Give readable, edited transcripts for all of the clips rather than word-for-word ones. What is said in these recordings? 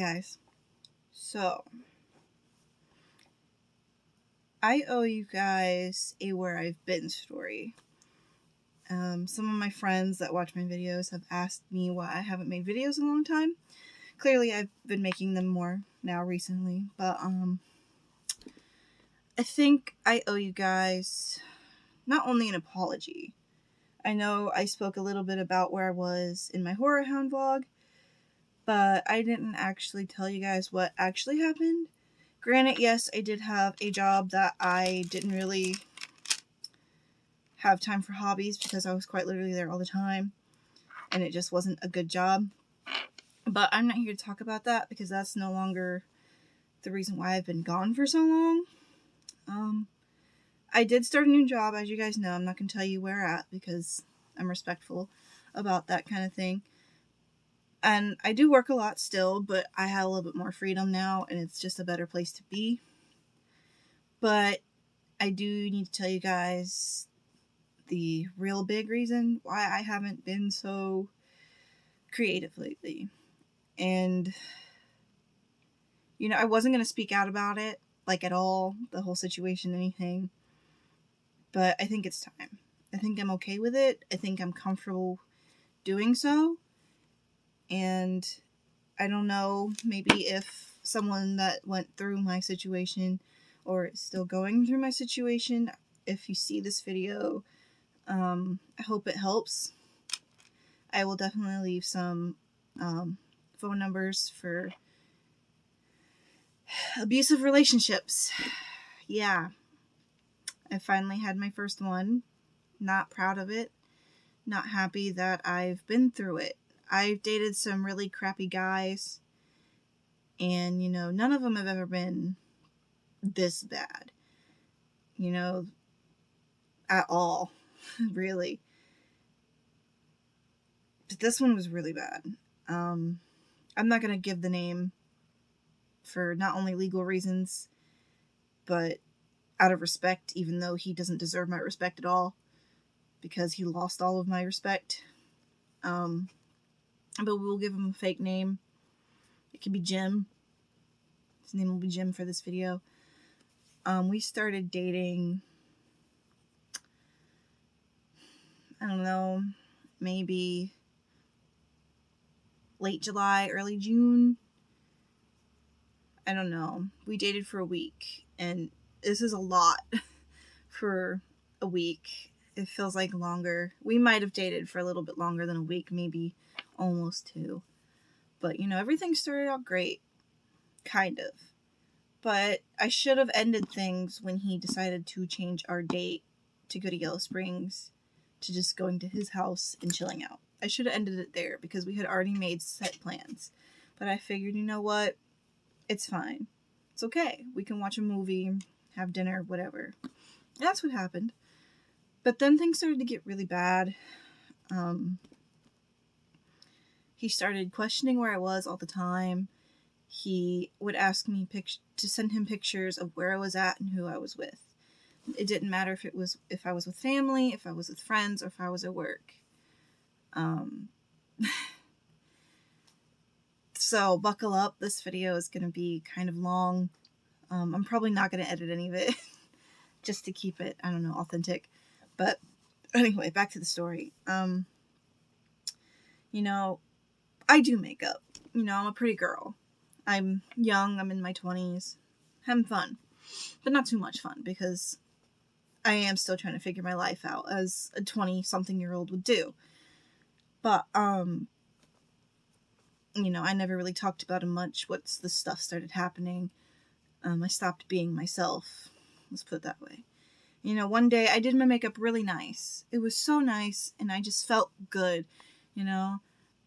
guys, so I owe you guys a where I've been story. Some of my friends that watch my videos have asked me why I haven't made videos in a long time. Clearly I've been making them more now recently, but I think I owe you guys not only an apology. I know I spoke a little bit about where I was in my Horror Hound vlog, but I didn't actually tell you guys what actually happened. Granted, yes, I did have a job that I didn't really have time for hobbies because I was quite literally there all the time, and it just wasn't a good job. But I'm not here to talk about that because that's no longer the reason why I've been gone for so long. I did start a new job, as you guys know. I'm not going to tell you where at because I'm respectful about that kind of thing. And I do work a lot still, but I have a little bit more freedom now, and it's just a better place to be. But I do need to tell you guys the real big reason why I haven't been so creative lately. And, I wasn't going to speak out about it, like at all, the whole situation, anything. But I think it's time. I think I'm okay with it. I think I'm comfortable doing so. And I don't know, maybe if someone that went through my situation or is still going through my situation, if you see this video, I hope it helps. I will definitely leave some phone numbers for abusive relationships. Yeah. I finally had my first one. Not proud of it. Not happy that I've been through it. I've dated some really crappy guys, and, none of them have ever been this bad. At all. Really. But this one was really bad. I'm not going to give the name for not only legal reasons, but out of respect, even though he doesn't deserve my respect at all, because he lost all of my respect. But we'll give him a fake name. It could be Jim. His name will be Jim for this video. We started dating, I don't know, maybe late July, early June. I don't know. We dated for a week, and this is a lot for a week. It feels like longer. We might have dated for a little bit longer than a week, maybe almost 2. But, everything started out great. Kind of. But I should have ended things when he decided to change our date to go to Yellow Springs to just going to his house and chilling out. I should have ended it there because we had already made set plans. But I figured, you know what? It's fine. It's okay. We can watch a movie, have dinner, whatever. And that's what happened. But then things started to get really bad. He started questioning where I was all the time. He would ask me to send him pictures of where I was at and who I was with. It didn't matter if I was with family, if I was with friends, or if I was at work. So buckle up. This video is going to be kind of long. I'm probably not going to edit any of it just to keep it, I don't know, authentic. But anyway, back to the story. I do makeup. I'm a pretty girl. I'm young, I'm in my 20s, having fun, but not too much fun because I am still trying to figure my life out as a 20-something-year-old would do. But, I never really talked about it much once this stuff started happening. I stopped being myself, let's put it that way. One day I did my makeup really nice. It was so nice, and I just felt good,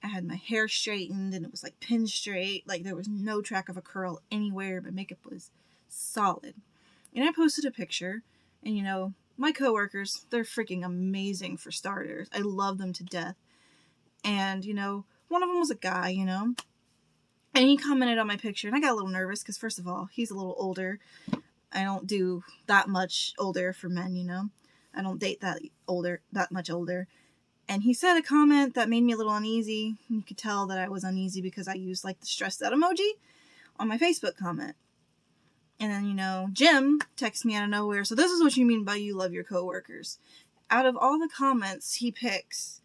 I had my hair straightened, and it was like pin straight. Like there was no track of a curl anywhere. My makeup was solid. And I posted a picture, and my coworkers, they're freaking amazing for starters. I love them to death. And, one of them was a guy, and he commented on my picture, and I got a little nervous because, first of all, he's a little older. I don't do that much older for men, I don't date that much older. And he said a comment that made me a little uneasy. You could tell that I was uneasy because I used like the stressed out emoji on my Facebook comment. And then, Jim texts me out of nowhere. So this is what you mean by you love your coworkers. Out of all the comments he picks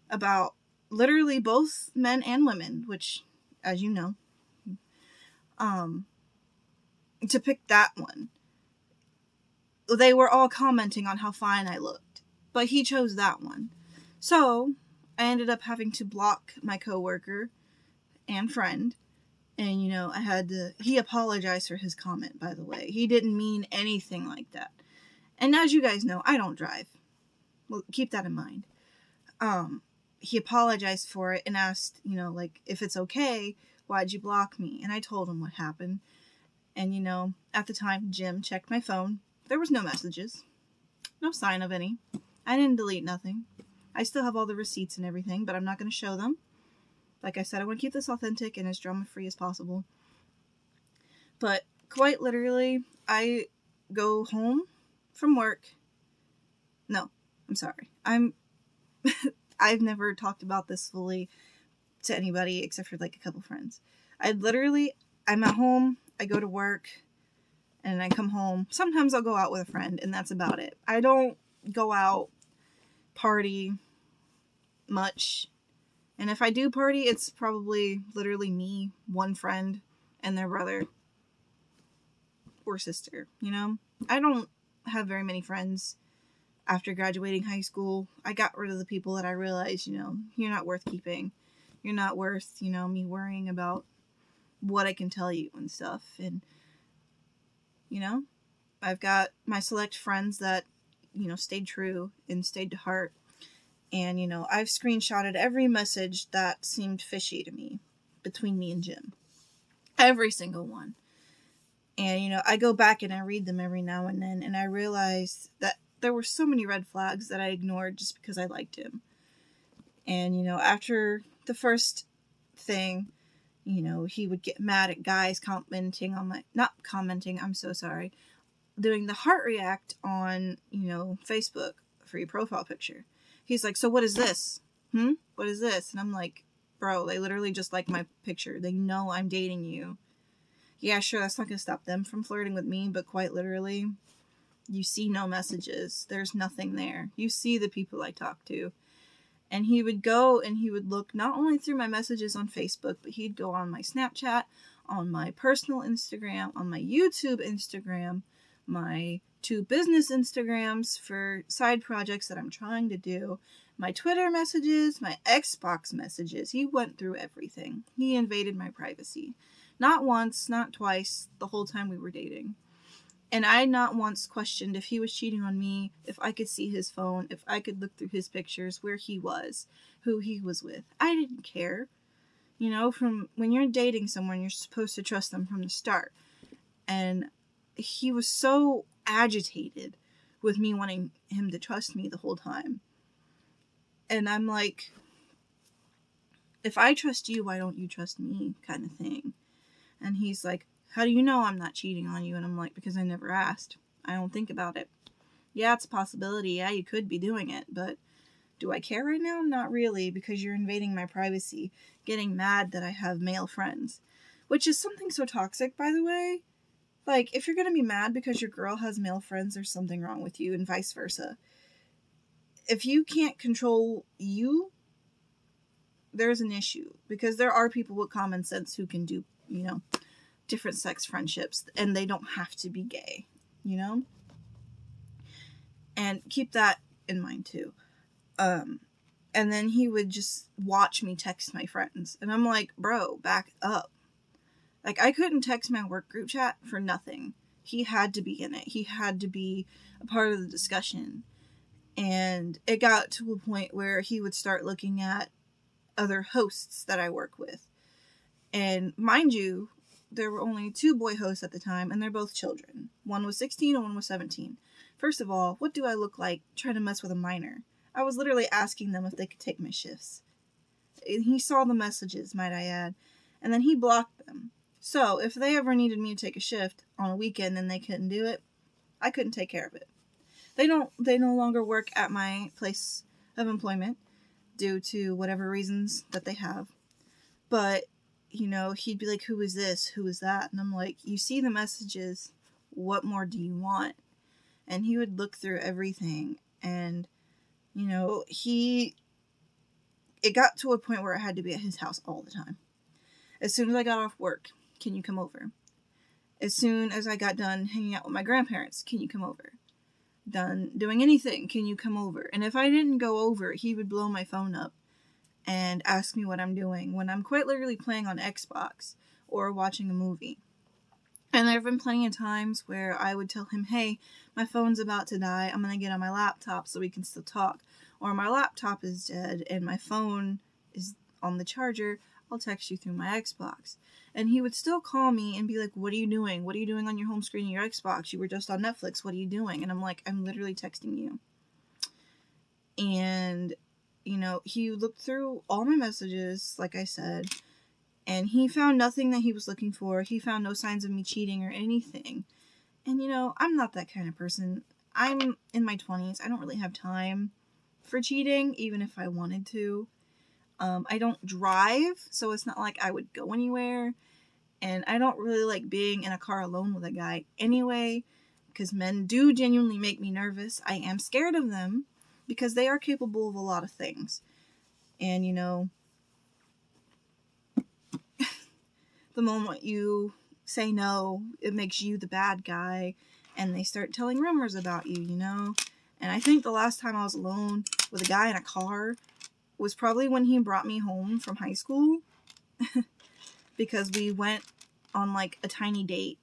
about literally both men and women, which, as you know, to pick that one, they were all commenting on how fine I looked. But he chose that one. So I ended up having to block my coworker and friend. And, he apologized for his comment, by the way. He didn't mean anything like that. And as you guys know, I don't drive. Well, keep that in mind. He apologized for it and asked, if it's okay, why'd you block me? And I told him what happened. And, at the time, Jim checked my phone. There was no messages. No sign of any. I didn't delete nothing. I still have all the receipts and everything, but I'm not going to show them. Like I said, I want to keep this authentic and as drama-free as possible. But quite literally, I go home from work. No, I'm sorry. I've never talked about this fully to anybody except for like a couple friends. I'm at home, I go to work, and I come home. Sometimes I'll go out with a friend, and that's about it. I don't go out, party much. And if I do party, it's probably literally me, one friend, and their brother or sister, I don't have very many friends after graduating high school. I got rid of the people that I realized, you're not worth keeping. You're not worth, me worrying about what I can tell you and stuff. And, I've got my select friends that, stayed true and stayed to heart. And, I've screenshotted every message that seemed fishy to me between me and Jim. Every single one. And, I go back and I read them every now and then, and I realize that there were so many red flags that I ignored just because I liked him. And, after the first thing, he would get mad at guys doing the heart react on, Facebook for your profile picture. He's like, so what is this? What is this? And I'm like, bro, they literally just like my picture. They know I'm dating you. Yeah, sure, that's not going to stop them from flirting with me, but quite literally, you see no messages. There's nothing there. You see the people I talk to. And he would go and he would look not only through my messages on Facebook, but he'd go on my Snapchat, on my personal Instagram, on my YouTube Instagram, my 2 business Instagrams for side projects that I'm trying to do, my Twitter messages, my Xbox messages. He went through everything. He invaded my privacy. Not once, not twice, the whole time we were dating. And I not once questioned if he was cheating on me, if I could see his phone, if I could look through his pictures, where he was, who he was with. I didn't care. From when you're dating someone, you're supposed to trust them from the start. And he was so agitated with me wanting him to trust me the whole time. And I'm like, if I trust you, why don't you trust me, kind of thing. And he's like, how do you know I'm not cheating on you? And I'm like, because I never asked. I don't think about it. Yeah, it's a possibility. Yeah, you could be doing it. But do I care right now? Not really, because you're invading my privacy, getting mad that I have male friends. Which is something so toxic, by the way. Like, if you're going to be mad because your girl has male friends, there's something wrong with you, and vice versa. If you can't control you, there's an issue. Because there are people with common sense who can do, different sex friendships, and they don't have to be gay, And keep that in mind, too. And then he would just watch me text my friends. And I'm like, bro, back up. Like, I couldn't text my work group chat for nothing. He had to be in it. He had to be a part of the discussion. And it got to a point where he would start looking at other hosts that I work with. And mind you, there were only 2 boy hosts at the time, and they're both children. One was 16 and one was 17. First of all, what do I look like trying to mess with a minor? I was literally asking them if they could take my shifts. And he saw the messages, might I add, and then he blocked them. So, if they ever needed me to take a shift on a weekend and they couldn't do it, I couldn't take care of it. They no longer work at my place of employment. due to whatever reasons that they have. But, you know, he'd be like, who is this? Who is that? And I'm like, you see the messages. What more do you want? And he would look through everything. And, you know, it got to a point where I had to be at his house all the time. As soon as I got off work, can you come over? As soon as I got done hanging out with my grandparents, can you come over? Done doing anything, can you come over? And if I didn't go over, he would blow my phone up and ask me what I'm doing when I'm quite literally playing on Xbox or watching a movie. And there have been plenty of times where I would tell him, hey, my phone's about to die, I'm going to get on my laptop so we can still talk. Or my laptop is dead and my phone is on the charger, I'll text you through my Xbox. And he would still call me and be like, what are you doing? What are you doing on your home screen of your Xbox? You were just on Netflix, what are you doing? And I'm like, I'm literally texting you. And, you know, he looked through all my messages, like I said, and he found nothing that he was looking for. He found no signs of me cheating or anything. And, you know, I'm not that kind of person. I'm in my 20s. I don't really have time for cheating, even if I wanted to. I don't drive, so it's not like I would go anywhere. And I don't really like being in a car alone with a guy anyway, because men do genuinely make me nervous. I am scared of them because they are capable of a lot of things. And, you know, the moment you say no, it makes you the bad guy, and they start telling rumors about you, you know? And I think the last time I was alone with a guy in a car was probably when he brought me home from high school, because we went on, like, a tiny date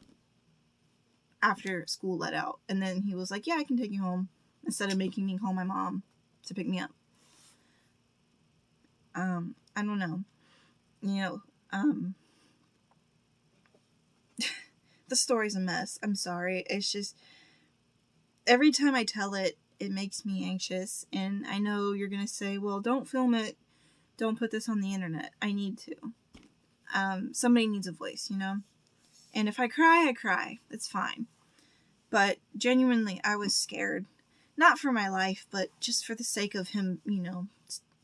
after school let out, and then he was like, yeah, I can take you home, instead of making me call my mom to pick me up. I don't know. You know, the story's a mess. I'm sorry. It's just, every time I tell it, it makes me anxious. And I know you're going to say, well, don't film it. Don't put this on the internet. I need to. Somebody needs a voice, you know? And if I cry, I cry. It's fine. But genuinely, I was scared. Not for my life, but just for the sake of him, you know,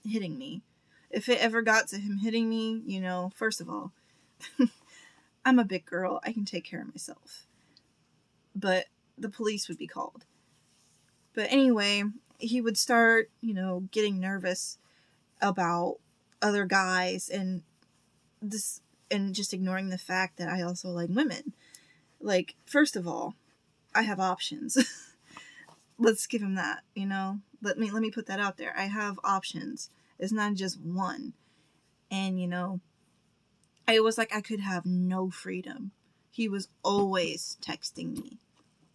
hitting me. If it ever got to him hitting me, you know, first of all, I'm a big girl. I can take care of myself. But the police would be called. But anyway, he would start, you know, getting nervous about other guys and this, and just ignoring the fact that I also like women. Like, first of all, I have options. Let's give him that, you know? Let me put that out there. I have options. It's not just one. And, you know, I was like, I could have no freedom. He was always texting me.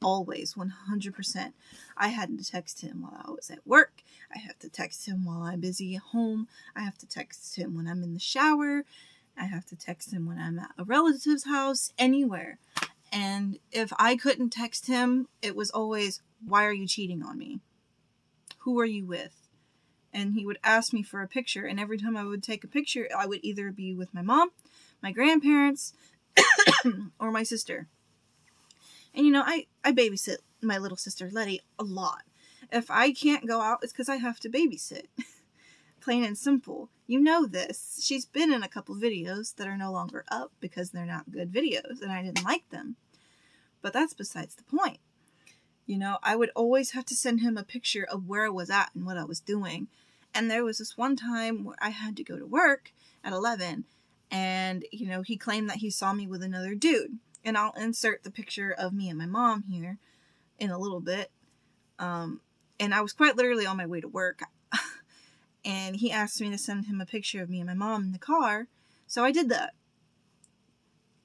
Always, 100%. I had to text him while I was at work. I have to text him while I'm busy at home. I have to text him when I'm in the shower. I have to text him when I'm at a relative's house, anywhere. And if I couldn't text him, it was always, why are you cheating on me? Who are you with? And he would ask me for a picture, and every time I would take a picture, I would either be with my mom, my grandparents, or my sister. And, you know, I babysit my little sister, Letty, a lot. If I can't go out, it's because I have to babysit. Plain and simple. You know this. She's been in a couple videos that are no longer up because they're not good videos, and I didn't like them. But that's besides the point. You know, I would always have to send him a picture of where I was at and what I was doing. And there was this one time where I had to go to work at 11, and, you know, he claimed that he saw me with another dude. And I'll insert the picture of me and my mom here in a little bit. And I was quite literally on my way to work. And he asked me to send him a picture of me and my mom in the car. So I did that.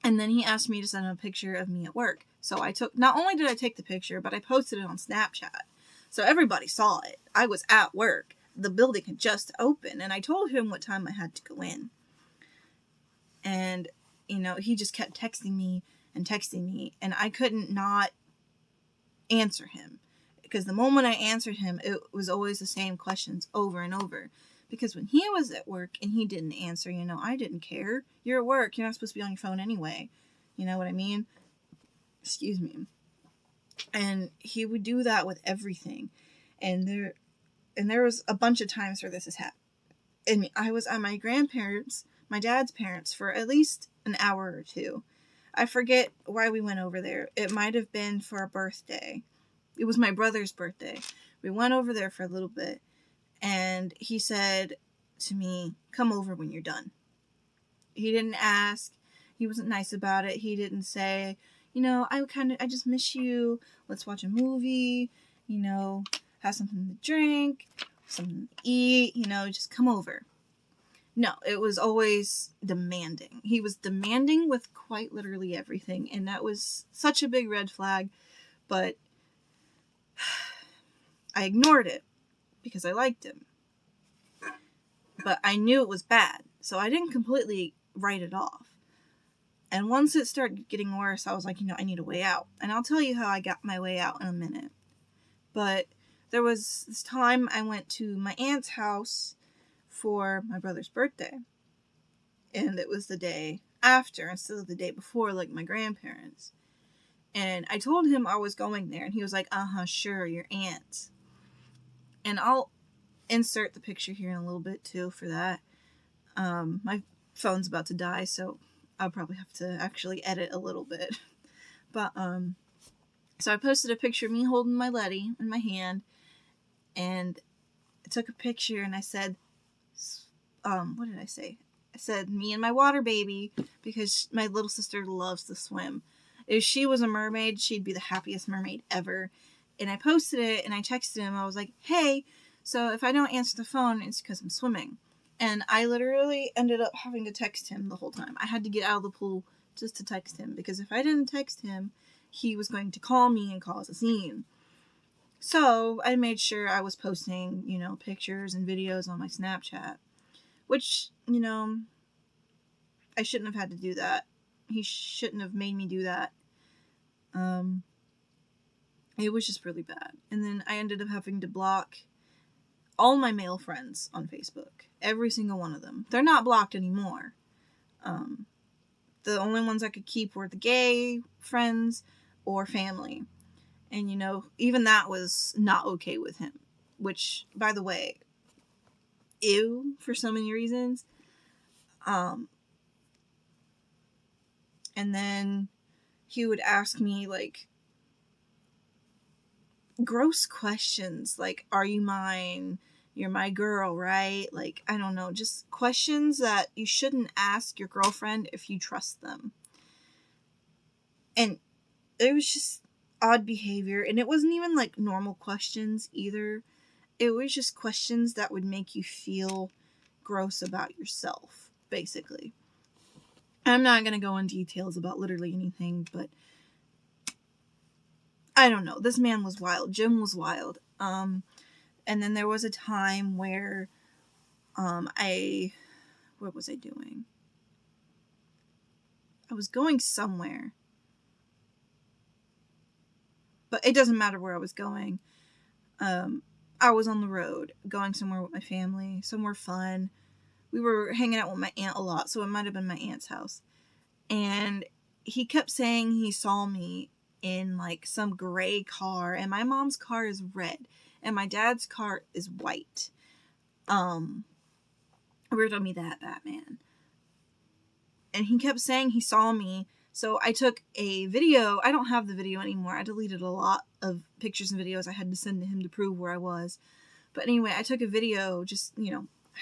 And then he asked me to send him a picture of me at work. So not only did I take the picture, but I posted it on Snapchat. So everybody saw it. I was at work. The building had just opened. And I told him what time I had to go in. And, you know, he just kept texting me. And I couldn't not answer him, because the moment I answered him, it was always the same questions over and over. Because when he was at work and he didn't answer, you know, I didn't care. You're at work. You're not supposed to be on your phone anyway. You know what I mean? Excuse me. And he would do that with everything. And there was a bunch of times where this has happened. And I was at my grandparents', my dad's parents, for at least an hour or two. I forget why we went over there. It might have been for a birthday. It was my brother's birthday. We went over there for a little bit, and he said to me, come over when you're done. He didn't ask. He wasn't nice about it. He didn't say, I just miss you. Let's watch a movie, have something to drink, something to eat, just come over. No, it was always demanding. He was demanding with quite literally everything, and that was such a big red flag, but I ignored it because I liked him. But I knew it was bad, so I didn't completely write it off. And once it started getting worse, I was like, I need a way out. And I'll tell you how I got my way out in a minute. But there was this time I went to my aunt's house for my brother's birthday. And it was the day after instead of the day before, like my grandparents. And I told him I was going there, and he was like, sure, your aunt. And I'll insert the picture here in a little bit too for that. My phone's about to die, so I'll probably have to actually edit a little bit. But so I posted a picture of me holding my Letty in my hand, and I took a picture and I said, what did I say? I said, me and my water baby, because my little sister loves to swim. If she was a mermaid, she'd be the happiest mermaid ever. And I posted it, and I texted him. I was like, hey, so if I don't answer the phone, it's because I'm swimming. And I literally ended up having to text him the whole time. I had to get out of the pool just to text him, because if I didn't text him, he was going to call me and cause a scene. So I made sure I was posting, pictures and videos on my Snapchat, which, I shouldn't have had to do that. He shouldn't have made me do that. It was just really bad. And then I ended up having to block all my male friends on Facebook. Every single one of them. They're not blocked anymore. The only ones I could keep were the gay friends or family. And, even that was not okay with him. Which, by the way, ew, for so many reasons. And then he would ask me, gross questions. Are you mine? You're my girl, right? I don't know. Just questions that you shouldn't ask your girlfriend if you trust them. And it was just odd behavior. And it wasn't even, normal questions either. It was just questions that would make you feel gross about yourself, basically. I'm not going to go in details about literally anything, but I don't know. This man was wild. Jim was wild. And then there was a time where what was I doing? I was going somewhere. But it doesn't matter where I was going. I was on the road, going somewhere with my family, somewhere fun. We were hanging out with my aunt a lot, so it might have been my aunt's house. And he kept saying he saw me in some gray car, and my mom's car is red, and my dad's car is white. Riddle me that, Batman. And he kept saying he saw me, so I took a video. I don't have the video anymore. I deleted a lot of pictures and videos I had to send to him to prove where I was. But anyway, I took a video just,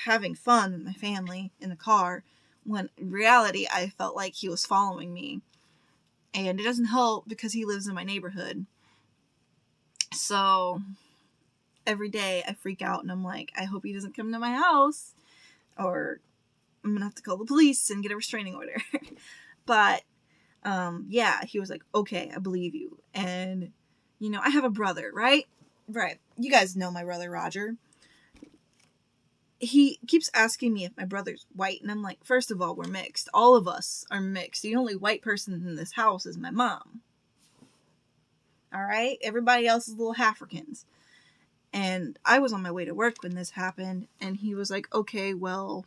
having fun with my family in the car, when in reality I felt like he was following me. And it doesn't help because he lives in my neighborhood. So every day I freak out and I'm like, I hope he doesn't come to my house, or I'm gonna have to call the police and get a restraining order. But yeah, he was like, okay, I believe you. And I have a brother, right? You guys know my brother Roger. He keeps asking me if my brother's white, and I'm like, first of all, we're mixed. All of us are mixed. The only white person in this house is my mom. Alright? Everybody else is little Africans. And I was on my way to work when this happened, and he was like, okay, well,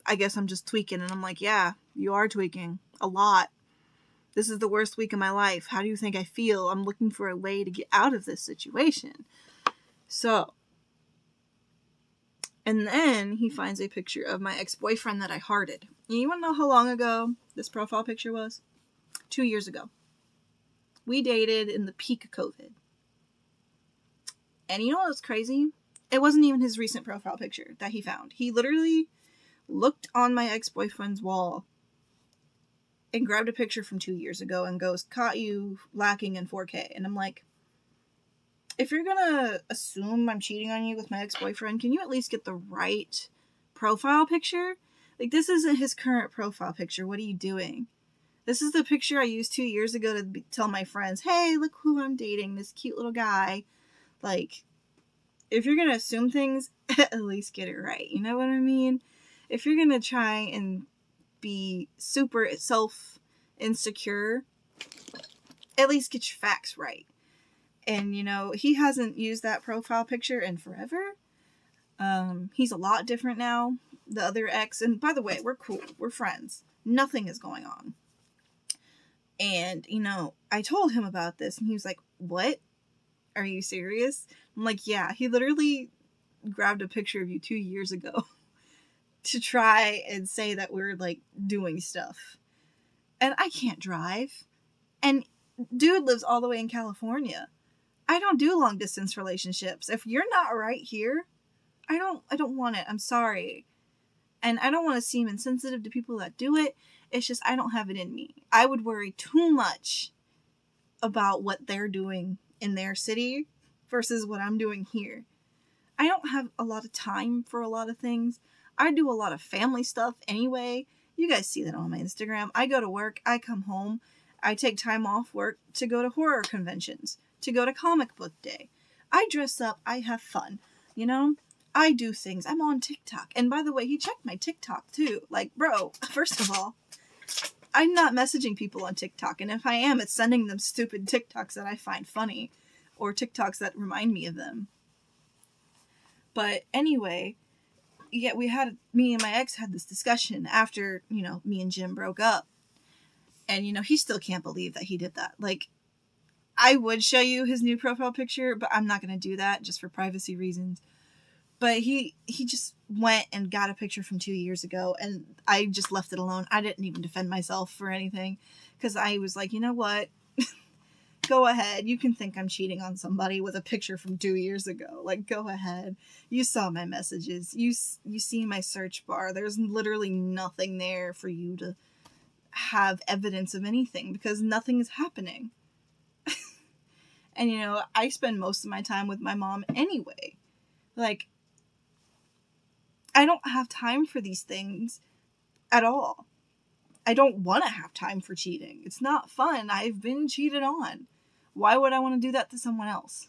I guess I'm just tweaking. And I'm like, yeah, you are tweaking. A lot. This is the worst week of my life. How do you think I feel? I'm looking for a way to get out of this situation. So, And then he finds a picture of my ex-boyfriend that I hearted. And you want to know how long ago this profile picture was? 2 years ago. We dated in the peak of COVID. And you know what's crazy? It wasn't even his recent profile picture that he found. He literally looked on my ex-boyfriend's wall and grabbed a picture from 2 years ago and goes, "Caught you lacking in 4K." And I'm like, if you're gonna assume I'm cheating on you with my ex-boyfriend, can you at least get the right profile picture? Like, this isn't his current profile picture. What are you doing? This is the picture I used 2 years ago to tell my friends, hey, look who I'm dating, this cute little guy. Like, if you're gonna assume things, at least get it right. You know what I mean? If you're gonna try and be super self-insecure, at least get your facts right. And, you know, he hasn't used that profile picture in forever. He's a lot different now. The other ex, and by the way, we're cool. We're friends. Nothing is going on. And, you know, I told him about this, and he was like, what? Are you serious? I'm like, yeah. He literally grabbed a picture of you 2 years ago to try and say that we're, like, doing stuff. And I can't drive. And dude lives all the way in California. I don't do long distance relationships. If you're not right here, I don't want it. I'm sorry. And I don't want to seem insensitive to people that do it. It's just I don't have it in me. I would worry too much about what they're doing in their city versus what I'm doing here. I don't have a lot of time for a lot of things. I do a lot of family stuff anyway. You guys see that on my Instagram. I go to work, I come home, I take time off work to go to horror conventions, to go to comic book day. I dress up, I have fun, you know? I do things. I'm on TikTok. And by the way, he checked my TikTok too. Like, bro, first of all, I'm not messaging people on TikTok. And if I am, it's sending them stupid TikToks that I find funny or TikToks that remind me of them. But anyway, yeah, me and my ex had this discussion after, you know, me and Jim broke up. And, you know, he still can't believe that he did that. Like, I would show you his new profile picture, but I'm not going to do that just for privacy reasons. But he just went and got a picture from 2 years ago, and I just left it alone. I didn't even defend myself for anything, because I was like, you know what? Go ahead. You can think I'm cheating on somebody with a picture from 2 years ago. Like, go ahead. You saw my messages. You see my search bar. There's literally nothing there for you to have evidence of anything, because nothing is happening. And, you know, I spend most of my time with my mom anyway. Like, I don't have time for these things at all. I don't want to have time for cheating. It's not fun. I've been cheated on. Why would I want to do that to someone else?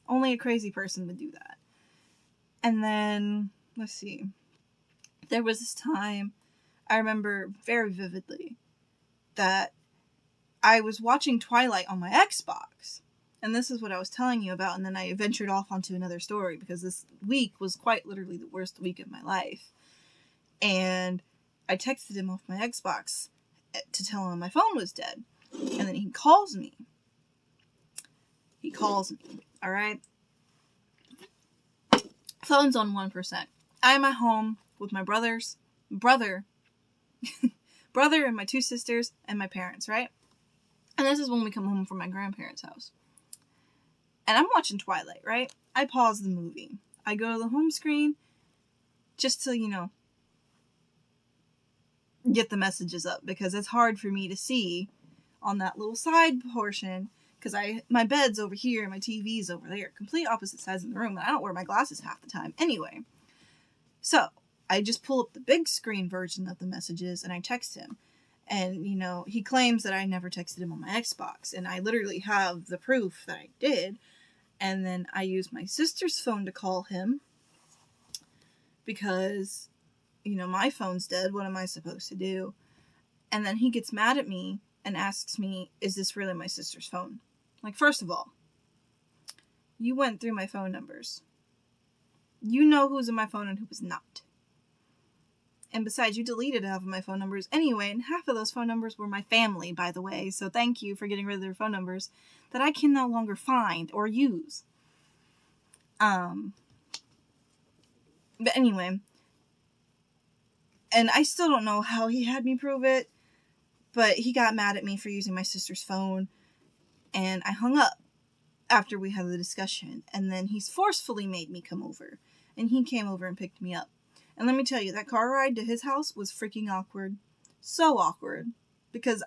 Only a crazy person would do that. And then, let's see. There was this time, I remember very vividly, that I was watching Twilight on my Xbox. And this is what I was telling you about, and then I ventured off onto another story, because this week was quite literally the worst week of my life. And I texted him off my Xbox to tell him my phone was dead. And then he calls me. Alright? Phone's on 1%. I'm at home with my brother and my 2 sisters and my parents, right? And this is when we come home from my grandparents' house. And I'm watching Twilight, right? I pause the movie. I go to the home screen just to, you know, get the messages up, because it's hard for me to see on that little side portion, because my bed's over here and my TV's over there, complete opposite sides of the room, and I don't wear my glasses half the time anyway. So I just pull up the big screen version of the messages and I text him. And, you know, he claims that I never texted him on my Xbox, and I literally have the proof that I did. And then I used my sister's phone to call him, because, you know, my phone's dead. What am I supposed to do? And then he gets mad at me and asks me, is this really my sister's phone? Like, first of all, you went through my phone numbers. You know who's in my phone and who was not. And besides, you deleted half of my phone numbers anyway, and half of those phone numbers were my family, by the way, so thank you for getting rid of their phone numbers that I can no longer find or use. But anyway, and I still don't know how he had me prove it, but he got mad at me for using my sister's phone, and I hung up after we had the discussion, and then he's forcefully made me come over, and he came over and picked me up. And let me tell you, that car ride to his house was freaking awkward. So awkward. Because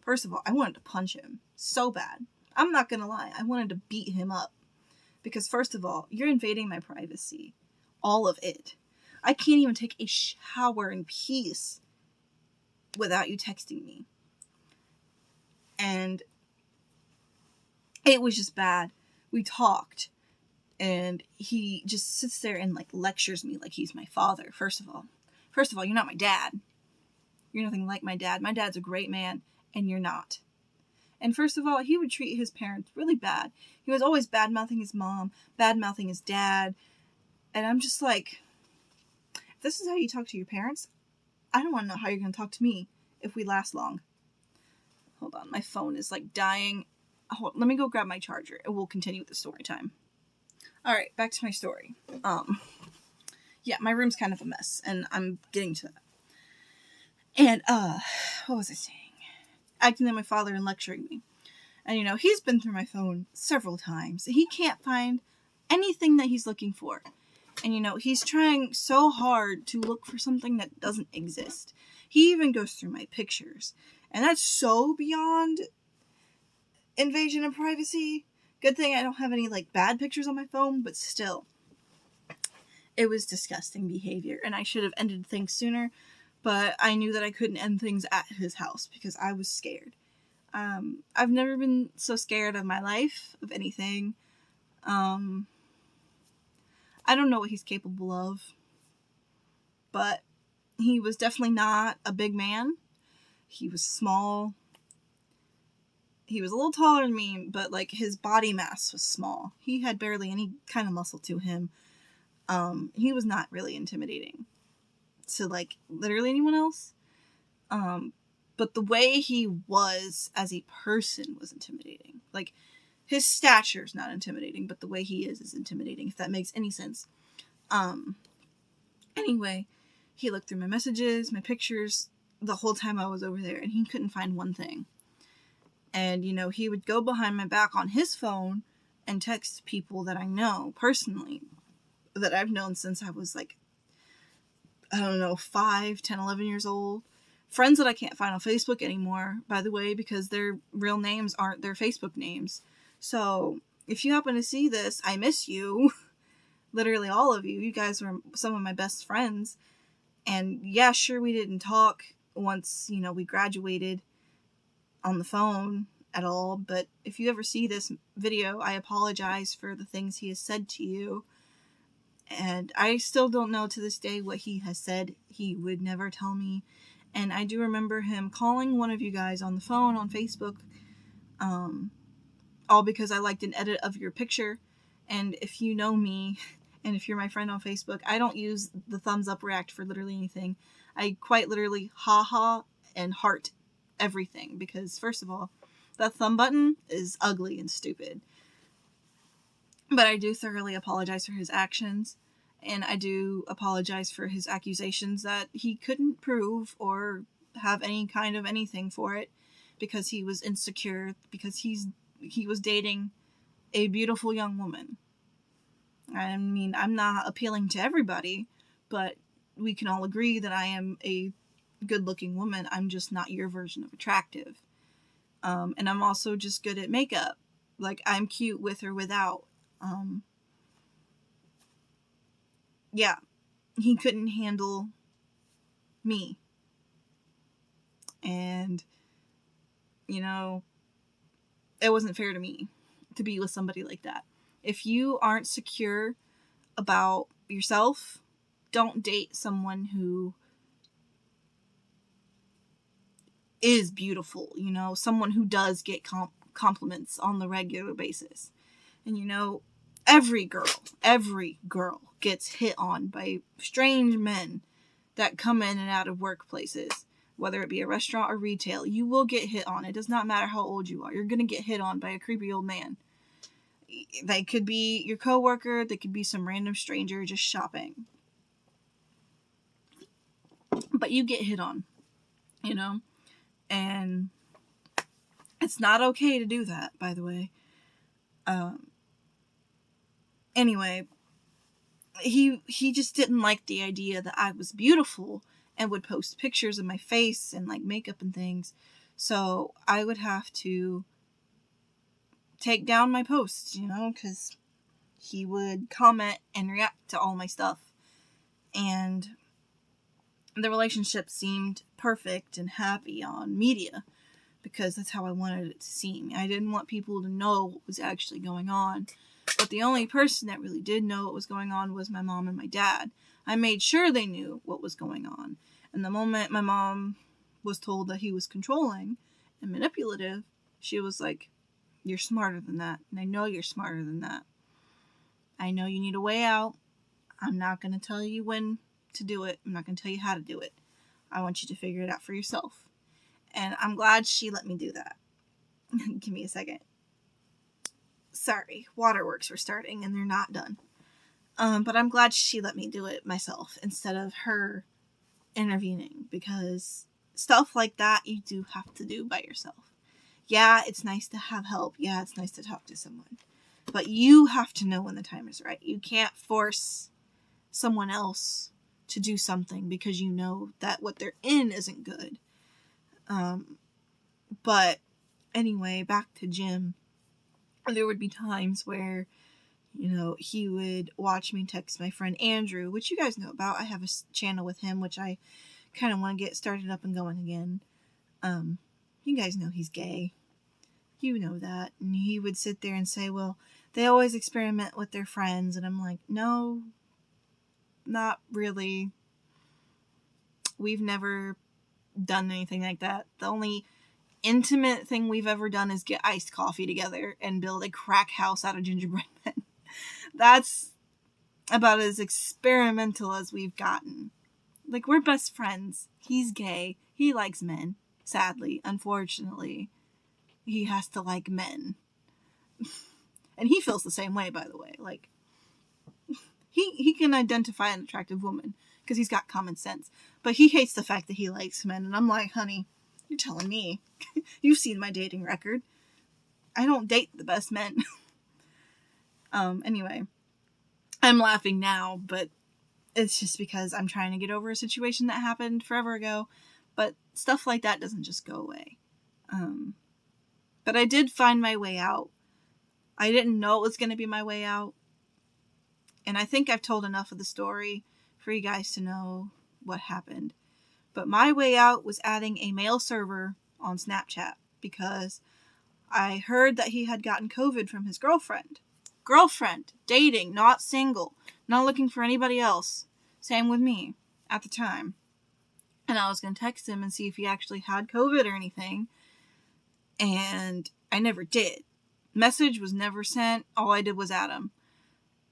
first of all, I wanted to punch him so bad. I'm not gonna lie, I wanted to beat him up. Because first of all, you're invading my privacy. All of it. I can't even take a shower in peace without you texting me. And it was just bad. We talked, and he just sits there and like lectures me like he's my father. First of all, you're not my dad. You're nothing like my dad. My dad's a great man, and you're not. And first of all, he would treat his parents really bad. He was always bad-mouthing his mom, bad-mouthing his dad. And I'm just like, if this is how you talk to your parents, I don't want to know how you're going to talk to me if we last long. Hold on, my phone is like dying. Let me go grab my charger, and we'll continue with the story time. Alright, back to my story. Yeah, my room's kind of a mess, and I'm getting to that. And, what was I saying? Acting like my father and lecturing me. And, he's been through my phone several times. He can't find anything that he's looking for. And, he's trying so hard to look for something that doesn't exist. He even goes through my pictures. And that's so beyond invasion of privacy. Good thing I don't have any, bad pictures on my phone, but still. It was disgusting behavior, and I should have ended things sooner. But I knew that I couldn't end things at his house because I was scared. I've never been so scared of my life, of anything. I don't know what he's capable of. But he was definitely not a big man. He was small. He was a little taller than me, but his body mass was small. He had barely any kind of muscle to him. He was not really intimidating to literally anyone else. But the way he was as a person was intimidating. His stature's not intimidating, but the way he is intimidating, if that makes any sense. Anyway, he looked through my messages, my pictures, the whole time I was over there, and he couldn't find one thing. And, he would go behind my back on his phone and text people that I know personally, that I've known since I was 5, 10, 11 years old. Friends that I can't find on Facebook anymore, by the way, because their real names aren't their Facebook names. So, if you happen to see this, I miss you. Literally all of you. You guys were some of my best friends. And yeah, sure, we didn't talk once, we graduated on the phone at all. But if you ever see this video, I apologize for the things he has said to you. And I still don't know to this day what he has said. He would never tell me. And I do remember him calling one of you guys on the phone on Facebook. All because I liked an edit of your picture. And if you know me, and if you're my friend on Facebook, I don't use the thumbs up react for literally anything. I quite literally haha and heart everything. Because first of all, that thumb button is ugly and stupid. But I do thoroughly apologize for his actions, and I do apologize for his accusations that he couldn't prove or have any kind of anything for it because he was insecure, because he was dating a beautiful young woman. I mean, I'm not appealing to everybody, but we can all agree that I am a good-looking woman. I'm just not your version of attractive. And I'm also just good at makeup. I'm cute with or without. Yeah, he couldn't handle me. And, it wasn't fair to me to be with somebody like that. If you aren't secure about yourself, don't date someone who is beautiful, someone who does get compliments on the regular basis. And every girl gets hit on by strange men that come in and out of workplaces, whether it be a restaurant or retail. You will get hit on. It does not matter how old you are. You're going to get hit on by a creepy old man. They could be your coworker, they could be some random stranger just shopping. But you get hit on, you know? And it's not okay to do that, by the way. Anyway, he just didn't like the idea that I was beautiful and would post pictures of my face and like makeup and things. So I would have to take down my posts, you know, because he would comment and react to all my stuff. And the relationship seemed perfect and happy on media because that's how I wanted it to seem. I didn't want people to know what was actually going on. But the only person that really did know what was going on was my mom and my dad. I made sure they knew what was going on. And the moment my mom was told that he was controlling and manipulative, she was like, "You're smarter than that. And I know you're smarter than that. I know you need a way out. I'm not going to tell you when to do it. I'm not going to tell you how to do it. I want you to figure it out for yourself." And I'm glad she let me do that. Give me a second. Sorry, waterworks were starting and they're not done. But I'm glad she let me do it myself instead of her intervening, because stuff like that you do have to do by yourself. Yeah, it's nice to have help. Yeah, it's nice to talk to someone. But you have to know when the time is right. You can't force someone else to do something because you know that what they're in isn't good. But anyway, back to Jim. There would be times where, you know, he would watch me text my friend Andrew, which you guys know about. I have a channel with him, which I kind of want to get started up and going again. You guys know he's gay. You know that. And he would sit there and say, well, they always experiment with their friends. And I'm like, no, not really. We've never done anything like that. The only intimate thing we've ever done is get iced coffee together and build a crack house out of gingerbread men. That's about as experimental as we've gotten. Like, we're best friends. He's gay. He likes men. Sadly, unfortunately, he has to like men. And he feels the same way, by the way. Like, he can identify an attractive woman because he's got common sense. But he hates the fact that he likes men. And I'm like, honey, you're telling me. You've seen my dating record. I don't date the best men. Anyway, I'm laughing now, but it's just because I'm trying to get over a situation that happened forever ago. But stuff like that doesn't just go away. But I did find my way out. I didn't know it was going to be my way out. And I think I've told enough of the story for you guys to know what happened. But my way out was adding a male server on Snapchat because I heard that he had gotten COVID from his girlfriend. Girlfriend, dating, not single, not looking for anybody else. Same with me at the time. And I was going to text him and see if he actually had COVID or anything. And I never did. Message was never sent. All I did was add him.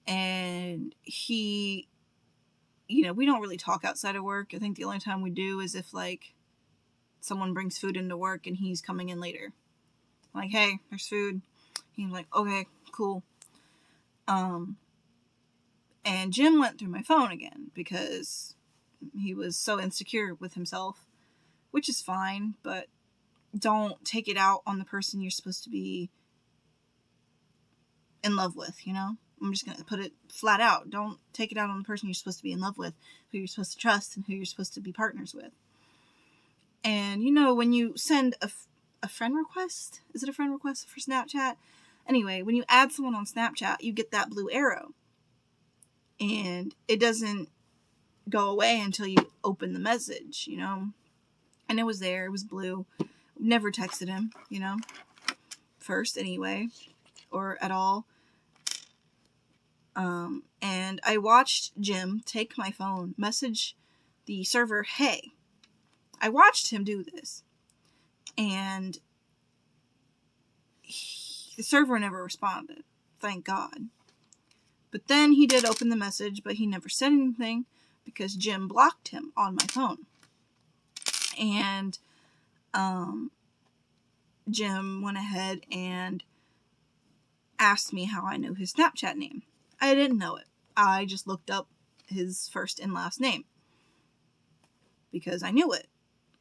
And he, you know, we don't really talk outside of work. I think the only time we do is if, like, someone brings food into work and he's coming in later. Like, hey, there's food. He's like, okay, cool. And Jim went through my phone again because he was so insecure with himself, which is fine, but don't take it out on the person you're supposed to be in love with, you know? I'm just going to put it flat out. Don't take it out on the person you're supposed to be in love with, who you're supposed to trust, and who you're supposed to be partners with. And, you know, when you send a friend request, is it a friend request for Snapchat? Anyway, when you add someone on Snapchat, you get that blue arrow. And it doesn't go away until you open the message, you know? And it was there. It was blue. Never texted him, you know? First, anyway. Or at all. And I watched Jim take my phone, message the server, hey. I watched him do this. And the server never responded. Thank God. But then he did open the message, but he never said anything because Jim blocked him on my phone. And Jim went ahead and asked me how I knew his Snapchat name. I didn't know it. I just looked up his first and last name because I knew it.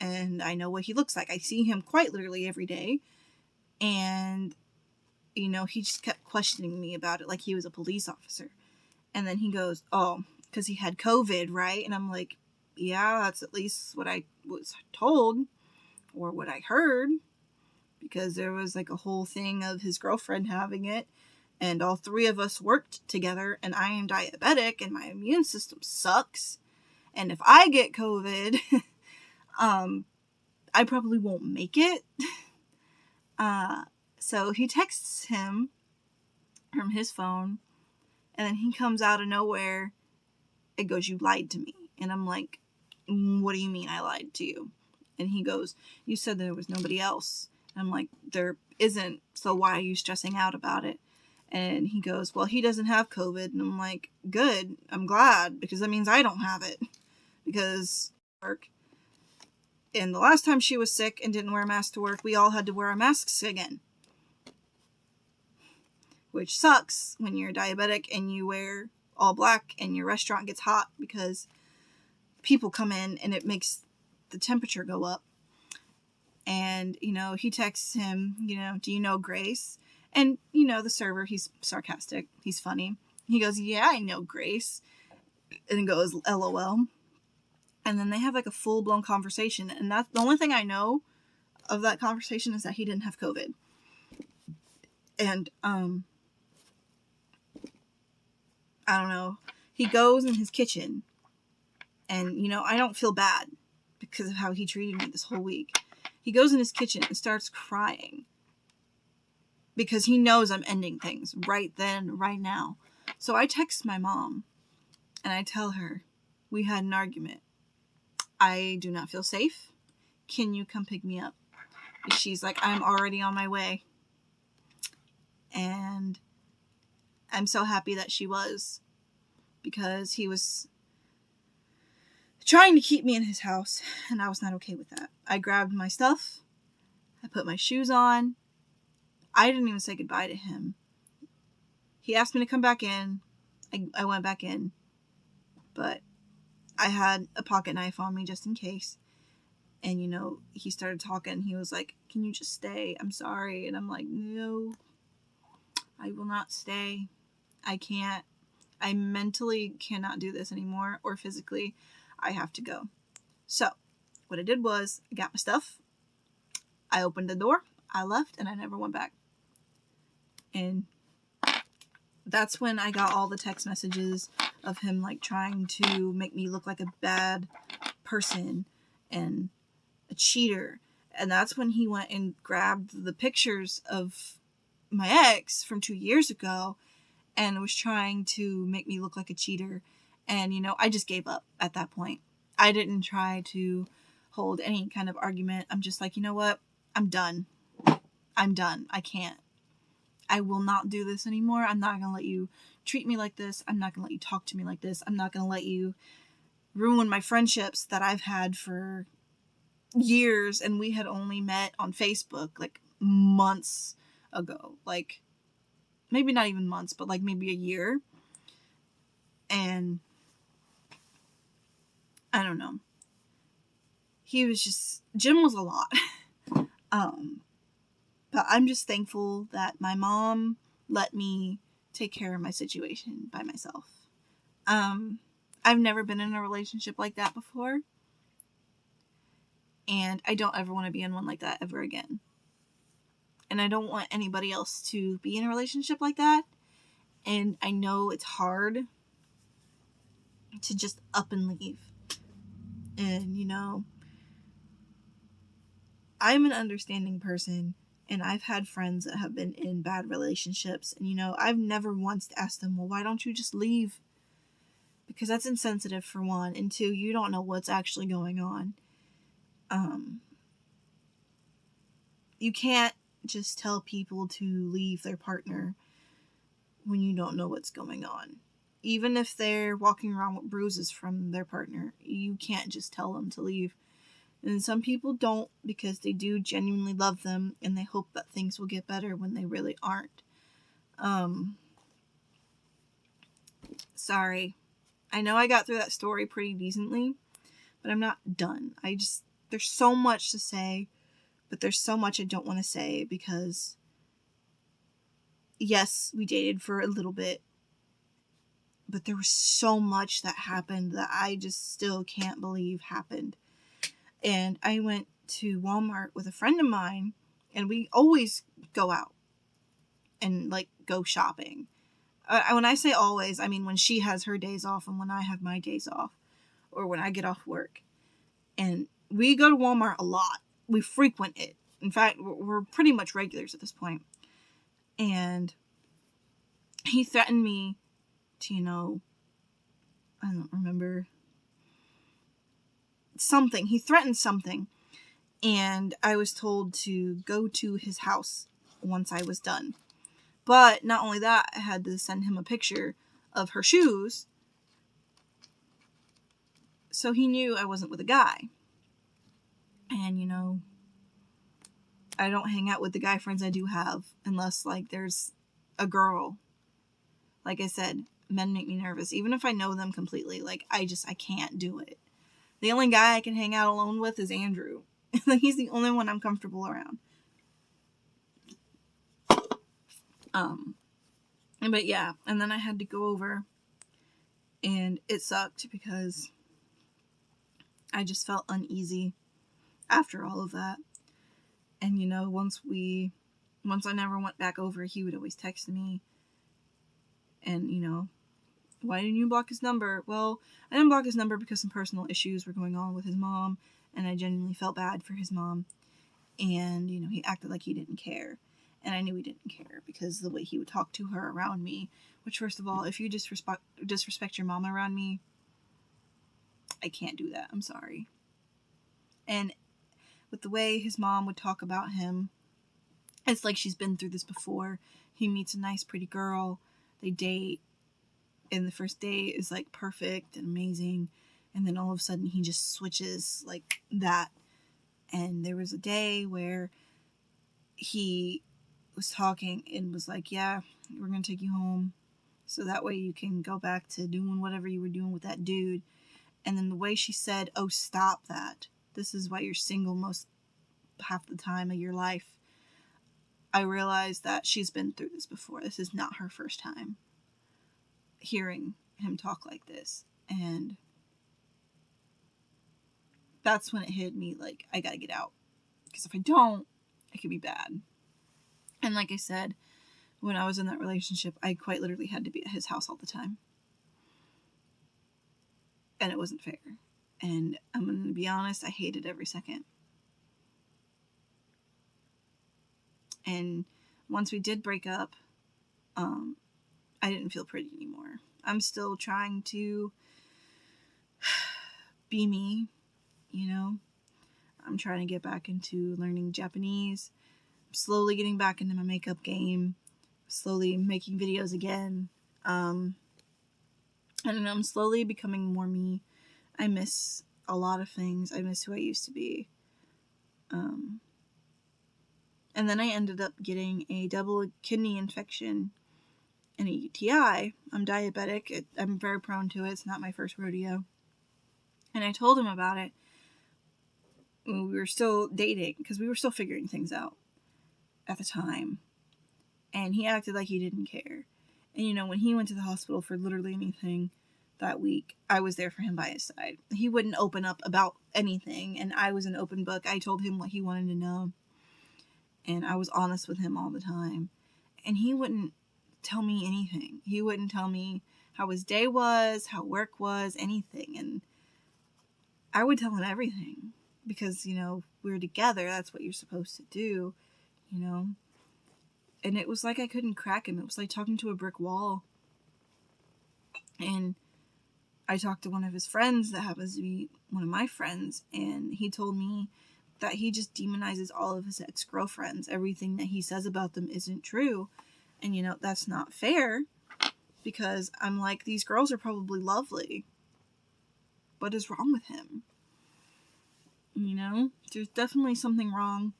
And I know what he looks like. I see him quite literally every day. And, you know, he just kept questioning me about it like he was a police officer. And then he goes, oh, because he had COVID, right? And I'm like, yeah, that's at least what I was told or what I heard. Because there was like a whole thing of his girlfriend having it. And all three of us worked together. And I am diabetic and my immune system sucks. And if I get COVID... I probably won't make it. So he texts him from his phone, and then he comes out of nowhere. It goes, you lied to me. And I'm like, what do you mean I lied to you? And he goes, you said there was nobody else. And I'm like, there isn't, so why are you stressing out about it? And he goes, well, he doesn't have COVID. And I'm like, good, I'm glad, because that means I don't have it. Because work. And the last time she was sick and didn't wear a mask to work, we all had to wear our masks again. Which sucks when you're diabetic and you wear all black and your restaurant gets hot because people come in and it makes the temperature go up. And, you know, he texts him, you know, do you know Grace? And, you know, the server, he's sarcastic. He's funny. He goes, yeah, I know Grace. And it goes, LOL. And then they have like a full-blown conversation. And that's the only thing I know of that conversation is that he didn't have COVID. And, I don't know. He goes in his kitchen. And, you know, I don't feel bad because of how he treated me this whole week. He goes in his kitchen and starts crying. Because he knows I'm ending things right then, right now. So I text my mom. And I tell her, we had an argument. I do not feel safe. Can you come pick me up? She's like, I'm already on my way. And I'm so happy that she was. Because he was trying to keep me in his house. And I was not okay with that. I grabbed my stuff. I put my shoes on. I didn't even say goodbye to him. He asked me to come back in. I went back in. But I had a pocket knife on me just in case. And, you know, he started talking. He was like, can you just stay? I'm sorry. And I'm like, no, I will not stay. I can't. I mentally cannot do this anymore. Or physically. I have to go. So, what I did was, I got my stuff. I opened the door. I left. And I never went back. And that's when I got all the text messages of him, like, trying to make me look like a bad person and a cheater. And that's when he went and grabbed the pictures of my ex from 2 years ago and was trying to make me look like a cheater. And, you know, I just gave up at that point. I didn't try to hold any kind of argument. I'm just like, you know what? I'm done. I'm done. I can't. I will not do this anymore. I'm not going to let you treat me like this. I'm not going to let you talk to me like this. I'm not going to let you ruin my friendships that I've had for years. And we had only met on Facebook like months ago. Like, maybe not even months, but like maybe a year. And I don't know. Jim was a lot. But I'm just thankful that my mom let me take care of my situation by myself. I've never been in a relationship like that before. And I don't ever want to be in one like that ever again. And I don't want anybody else to be in a relationship like that. And I know it's hard to just up and leave. And, you know, I'm an understanding person. And I've had friends that have been in bad relationships. And, you know, I've never once asked them, well, why don't you just leave? Because that's insensitive, for one. And two, you don't know what's actually going on. You can't just tell people to leave their partner when you don't know what's going on. Even if they're walking around with bruises from their partner, you can't just tell them to leave. And some people don't, because they do genuinely love them and they hope that things will get better when they really aren't. Sorry. I know I got through that story pretty decently, but I'm not done. There's so much to say, but there's so much I don't want to say because, yes, we dated for a little bit, but there was so much that happened that I just still can't believe happened. And I went to Walmart with a friend of mine, and we always go out and, like, go shopping. When I say always, I mean when she has her days off and when I have my days off, or when I get off work. And we go to Walmart a lot. We frequent it. In fact, we're pretty much regulars at this point. And he threatened me to, I don't remember, something. He threatened something. And I was told to go to his house once I was done. But not only that, I had to send him a picture of her shoes. So he knew I wasn't with a guy. And, I don't hang out with the guy friends I do have unless, like, there's a girl. Like I said, men make me nervous. Even if I know them completely, like, I can't do it. The only guy I can hang out alone with is Andrew. Like, he's the only one I'm comfortable around. But yeah, and then I had to go over, and it sucked because I just felt uneasy after all of that. And once I never went back over, he would always text me. And why didn't you block his number? Well, I didn't block his number because some personal issues were going on with his mom, and I genuinely felt bad for his mom. And he acted like he didn't care. And I knew he didn't care because the way he would talk to her around me, which, first of all, if you disrespect your mom around me, I can't do that. I'm sorry. And with the way his mom would talk about him, it's like she's been through this before. He meets a nice, pretty girl. They date. And the first date is, like, perfect and amazing. And then all of a sudden he just switches like that. And there was a day where he was talking and was like, yeah, we're going to take you home so that way you can go back to doing whatever you were doing with that dude. And then the way she said, oh, stop that. This is why you're single most half the time of your life. I realized that she's been through this before. This is not her first time hearing him talk like this. And that's when it hit me, like, I gotta get out. Because if I don't, it could be bad. And like I said, when I was in that relationship, I quite literally had to be at his house all the time. And it wasn't fair. And I'm going to be honest, I hated every second. And once we did break up, I didn't feel pretty anymore. I'm still trying to be me, I'm trying to get back into learning Japanese. I'm slowly getting back into my makeup game. Slowly making videos again. And I'm slowly becoming more me. I miss a lot of things. I miss who I used to be. And then I ended up getting a double kidney infection and a UTI. I'm diabetic. I'm very prone to it. It's not my first rodeo. And I told him about it when we were still dating, because we were still figuring things out at the time. And he acted like he didn't care. And when he went to the hospital for literally anything that week, I was there for him by his side. He wouldn't open up about anything, and I was an open book. I told him what he wanted to know, and I was honest with him all the time. And he wouldn't tell me anything. He wouldn't tell me how his day was, how work was, anything. And I would tell him everything because, we were together. That's what you're supposed to do, And it was like I couldn't crack him. It was like talking to a brick wall. And I talked to one of his friends that happens to be one of my friends, and he told me that he just demonizes all of his ex-girlfriends. Everything that he says about them isn't true. And, that's not fair, because I'm like, these girls are probably lovely. What is wrong with him? There's definitely something wrong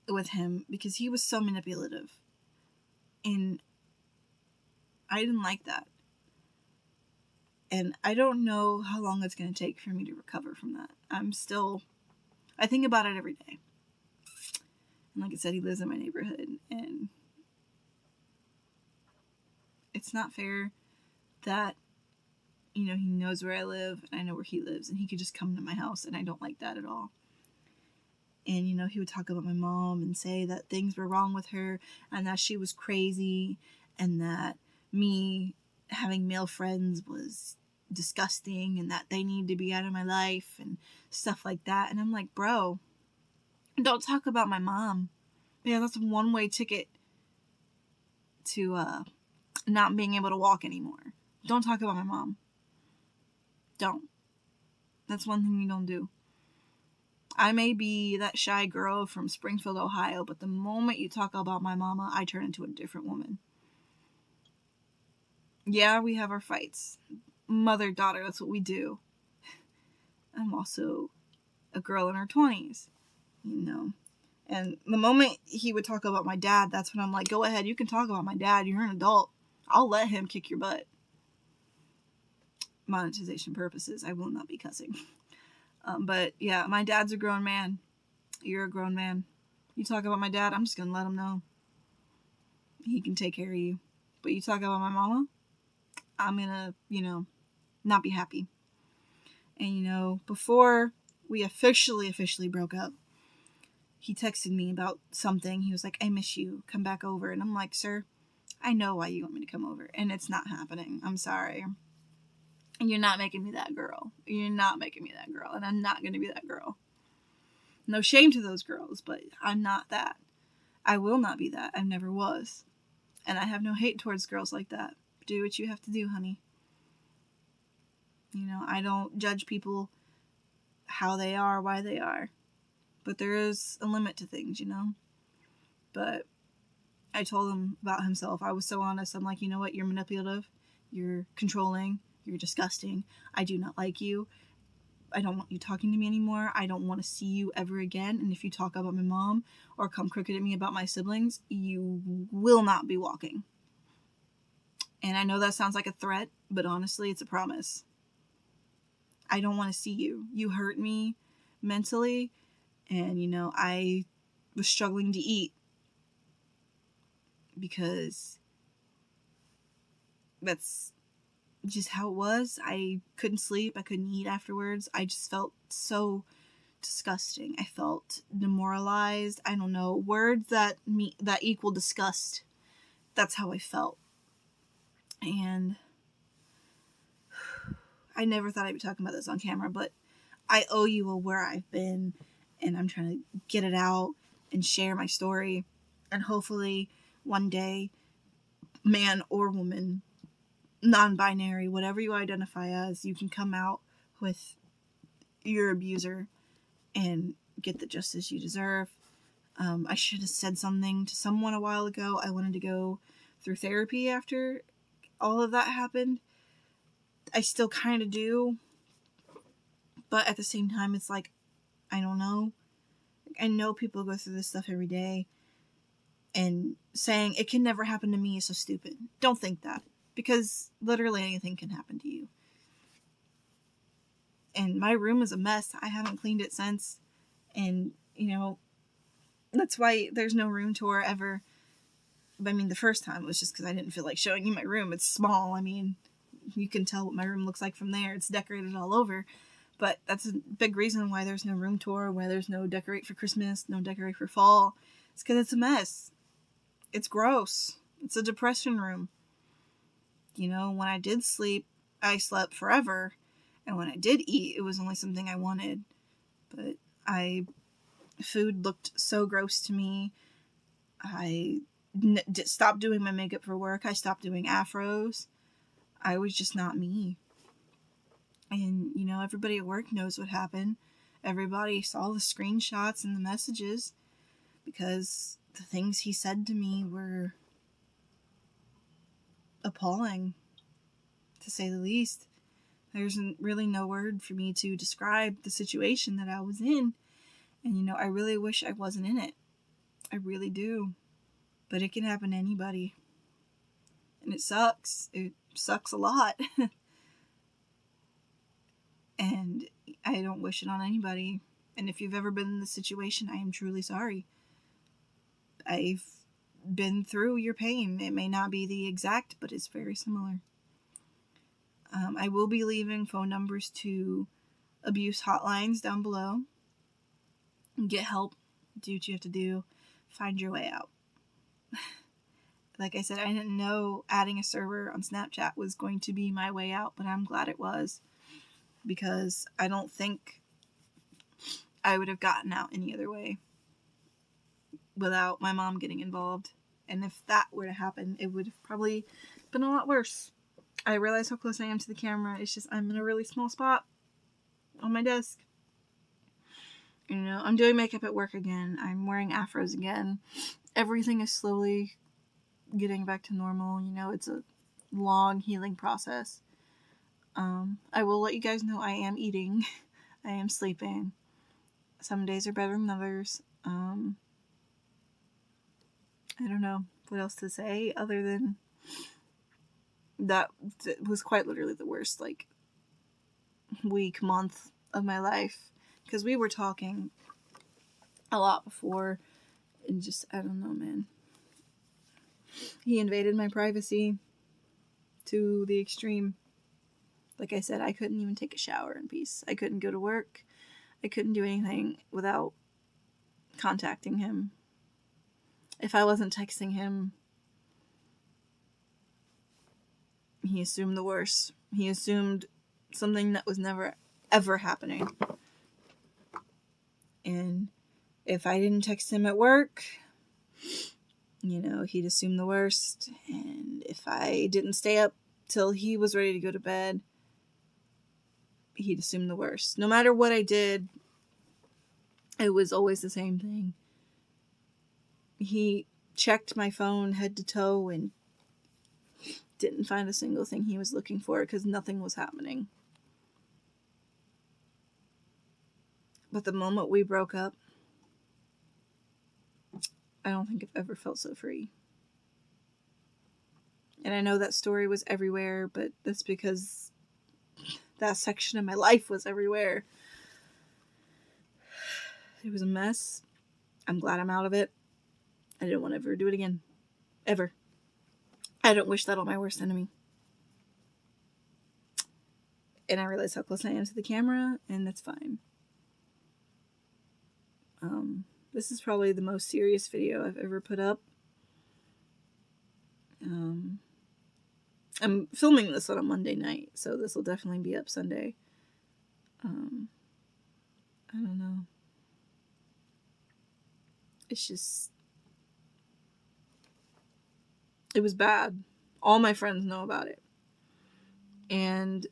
with him, because he was so manipulative. And I didn't like that. And I don't know how long it's going to take for me to recover from that. I think about it every day. And like I said, he lives in my neighborhood, and it's not fair that, he knows where I live and I know where he lives, and he could just come to my house, and I don't like that at all. And, he would talk about my mom and say that things were wrong with her and that she was crazy and that me having male friends was disgusting and that they need to be out of my life and stuff like that. And I'm like, bro, don't talk about my mom. Yeah, that's a one-way ticket to not being able to walk anymore. Don't talk about my mom. Don't. That's one thing you don't do. I may be that shy girl from Springfield, Ohio, but the moment you talk about my mama, I turn into a different woman. Yeah, we have our fights. Mother-daughter, that's what we do. I'm also a girl in her 20s, And the moment he would talk about my dad, that's when I'm like, go ahead, you can talk about my dad. You're an adult. I'll let him kick your butt. Monetization purposes, I will not be cussing. But yeah, my dad's a grown man. You're a grown man. You talk about my dad, I'm just going to let him know. He can take care of you. But you talk about my mama, I'm going to, not be happy. And, before we officially broke up, he texted me about something. He was like, I miss you. Come back over. And I'm like, sir, I know why you want me to come over. And it's not happening. I'm sorry. And you're not making me that girl. You're not making me that girl. And I'm not going to be that girl. No shame to those girls, but I'm not that. I will not be that. I never was. And I have no hate towards girls like that. Do what you have to do, honey. I don't judge people how they are, why they are. But there is a limit to things, But I told him about himself. I was so honest. I'm like, you know what? You're manipulative. You're controlling. You're disgusting. I do not like you. I don't want you talking to me anymore. I don't want to see you ever again. And if you talk about my mom or come crooked at me about my siblings, you will not be walking. And I know that sounds like a threat, but honestly, it's a promise. I don't want to see you. You hurt me mentally. And, I was struggling to eat because that's just how it was. I couldn't sleep. I couldn't eat afterwards. I just felt so disgusting. I felt demoralized. I don't know. Words that equal disgust. That's how I felt. And I never thought I'd be talking about this on camera, but I owe you a where I've been, and I'm trying to get it out and share my story. And hopefully one day, man or woman, non-binary, whatever you identify as, you can come out with your abuser and get the justice you deserve. I should have said something to someone a while ago. I wanted to go through therapy after all of that happened. I still kind of do. But at the same time, it's like, I don't know. I know people go through this stuff every day. And saying it can never happen to me is so stupid. Don't think that. Because literally anything can happen to you. And my room is a mess. I haven't cleaned it since. And, that's why there's no room tour ever. But, the first time was just because I didn't feel like showing you my room. It's small. You can tell what my room looks like from there. It's decorated all over. But that's a big reason why there's no room tour, why there's no decorate for Christmas, no decorate for fall. It's because it's a mess. It's gross. It's a depression room. When I did sleep, I slept forever. And when I did eat, it was only something I wanted. But food looked so gross to me. I stopped doing my makeup for work. I stopped doing afros. I was just not me. And, everybody at work knows what happened. Everybody saw the screenshots and the messages because the things he said to me were appalling, to say the least. There's really no word for me to describe the situation that I was in. And, I really wish I wasn't in it. I really do. But it can happen to anybody. it sucks. It sucks a lot. And I don't wish it on anybody. And if you've ever been in this situation, I am truly sorry. I've been through your pain. It may not be the exact, but it's very similar. I will be leaving phone numbers to abuse hotlines down below. Get help. Do what you have to do. Find your way out. Like I said, I didn't know adding a server on Snapchat was going to be my way out, but I'm glad it was. Because I don't think I would have gotten out any other way without my mom getting involved. And if that were to happen, it would have probably been a lot worse. I realize how close I am to the camera. It's just I'm in a really small spot on my desk. You know, I'm doing makeup at work again. I'm wearing afros again. Everything is slowly getting back to normal. You know, it's a long healing process. I will let you guys know I am eating. I am sleeping. Some days are better than others. I don't know what else to say other than that was quite literally the worst, like, week, month of my life. Because we were talking a lot before, and just, I don't know, man. He invaded my privacy to the extreme. Like I said, I couldn't even take a shower in peace. I couldn't go to work. I couldn't do anything without contacting him. If I wasn't texting him, he assumed the worst. He assumed something that was never, ever happening. And if I didn't text him at work, you know, he'd assume the worst. And if I didn't stay up till he was ready to go to bed, he'd assume the worst. No matter what I did, it was always the same thing. He checked my phone head to toe and didn't find a single thing he was looking for because nothing was happening. But the moment we broke up, I don't think I've ever felt so free. And I know that story was everywhere, but that's because that section of my life was everywhere. It was a mess. I'm glad I'm out of it. I didn't want to ever do it again. Ever. I don't wish that on my worst enemy. And I realize how close I am to the camera, and that's fine. This is probably the most serious video I've ever put up. I'm filming this on a Monday night, so this will definitely be up Sunday. I don't know. It's just... It was bad. All my friends know about it. And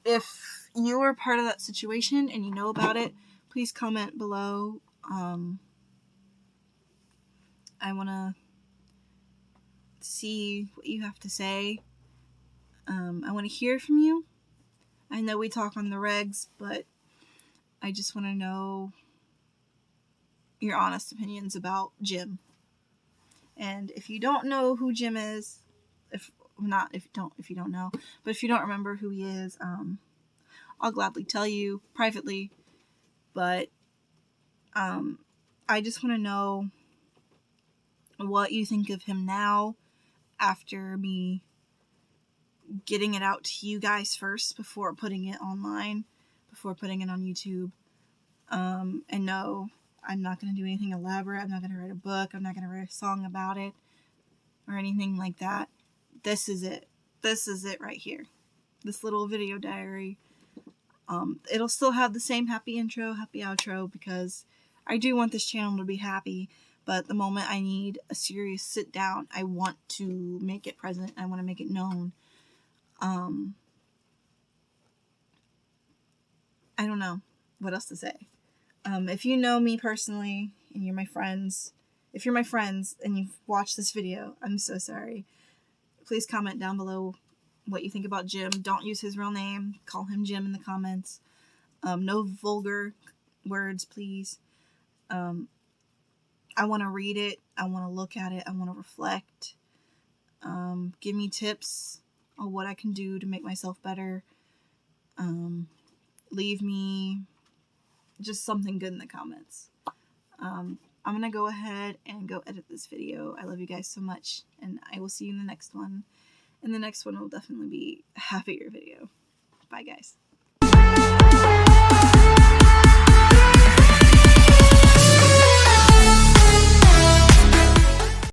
if you were part of that situation and you know about it, please comment below. I want to see what you have to say. I want to hear from you. I know we talk on the regs, but I just want to know your honest opinions about Jim. And if you don't know who Jim is, if you don't know, but if you don't remember who he is, I'll gladly tell you privately. But I just want to know what you think of him now after me getting it out to you guys first before putting it online, before putting it on YouTube. And no, I'm not going to do anything elaborate. I'm not going to write a book. I'm not going to write a song about it or anything like that. This is it. This is it right here. This little video diary. It'll still have the same happy intro, happy outro, because I do want this channel to be happy, but the moment I need a serious sit down, I want to make it present. I want to make it known. I don't know what else to say. If you know me personally and you're my friends, if you're my friends and you've watched this video, I'm so sorry. Please comment down below what you think about Jim. Don't use his real name. Call him Jim in the comments. No vulgar words, please. I want to read it. I want to look at it. I want to reflect. Give me tips on what I can do to make myself better. Leave me just something good in the comments. I'm gonna go ahead and go edit this video. I love you guys so much, and I will see you in the next one. And the next one will definitely be a happier video. Bye, guys.